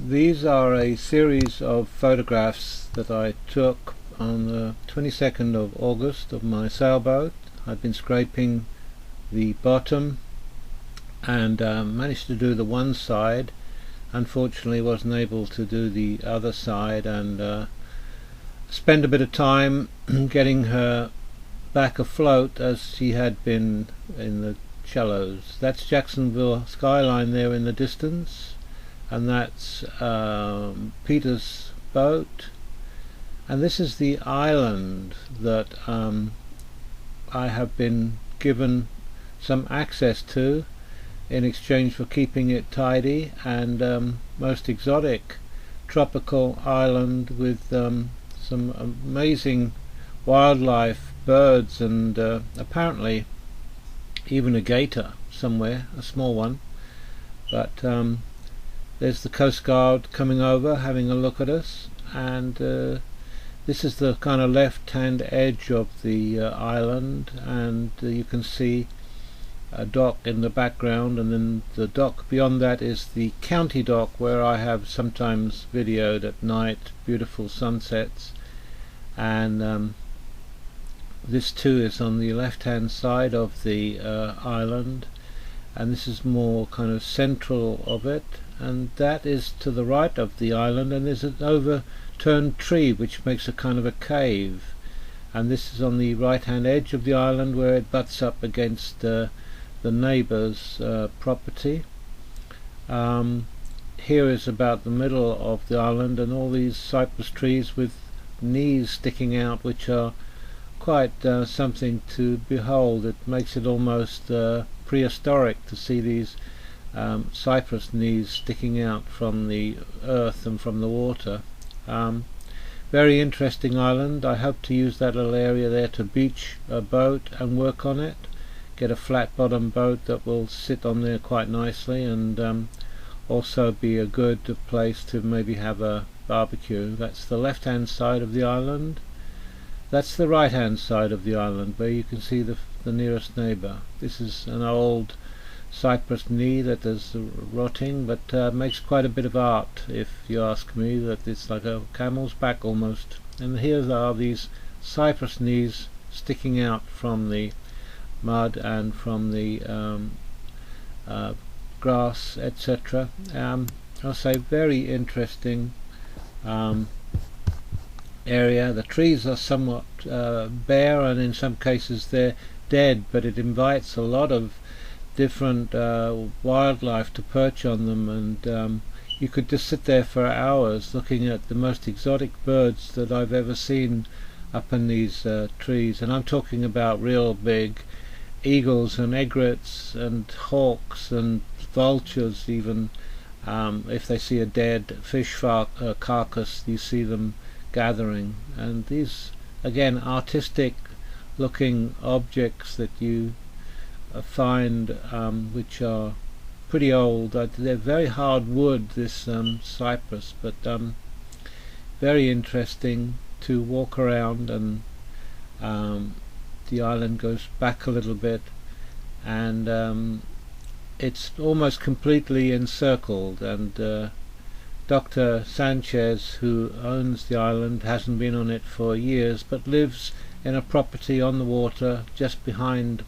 These are a series of photographs that I took on the 22nd of August of my sailboat. I've been scraping the bottom and managed to do the one side. Unfortunately wasn't able to do the other side, and spend a bit of time getting her back afloat as she had been in the shallows. That's Jacksonville skyline there in the distance, and that's Peter's boat, and this is the island that I have been given some access to in exchange for keeping it tidy, and most exotic tropical island with some amazing wildlife, birds, and apparently even a gator somewhere, a small one. But there's the Coast Guard coming over, having a look at us, and this is the kind of left-hand edge of the island, and you can see a dock in the background, and then the dock beyond that is the county dock where I have sometimes videoed at night beautiful sunsets. And this too is on the left-hand side of the island, and this is more kind of central of it, and that is to the right of the island, and there's an overturned tree which makes a kind of a cave, and this is on the right hand edge of the island where it butts up against the neighbour's property. Here is about the middle of the island, and all these cypress trees with knees sticking out, which are quite something to behold. It makes it almost prehistoric to see these cypress knees sticking out from the earth and from the water. Very interesting island. I hope to use that little area there to beach a boat and work on it, get a flat bottom boat that will sit on there quite nicely, and also be a good place to maybe have a barbecue. That's the left hand side of the island. That's the right hand side of the island where you can see the nearest neighbour. This is an old cypress knee that is rotting, but makes quite a bit of art, if you ask me. That it's like a camel's back almost, and here are these cypress knees sticking out from the mud and from the grass, etc. I'll say very interesting area. The trees are somewhat bare, and in some cases they're dead, but it invites a lot of different wildlife to perch on them, and you could just sit there for hours looking at the most exotic birds that I've ever seen up in these trees. And I'm talking about real big eagles and egrets and hawks and vultures even. If they see a dead fish carcass, you see them gathering. And these, again, artistic looking objects that you find, which are pretty old. They're very hard wood, this cypress, but very interesting to walk around. And the island goes back a little bit, and it's almost completely encircled, and Dr. Sanchez, who owns the island, hasn't been on it for years, but lives in a property on the water just behind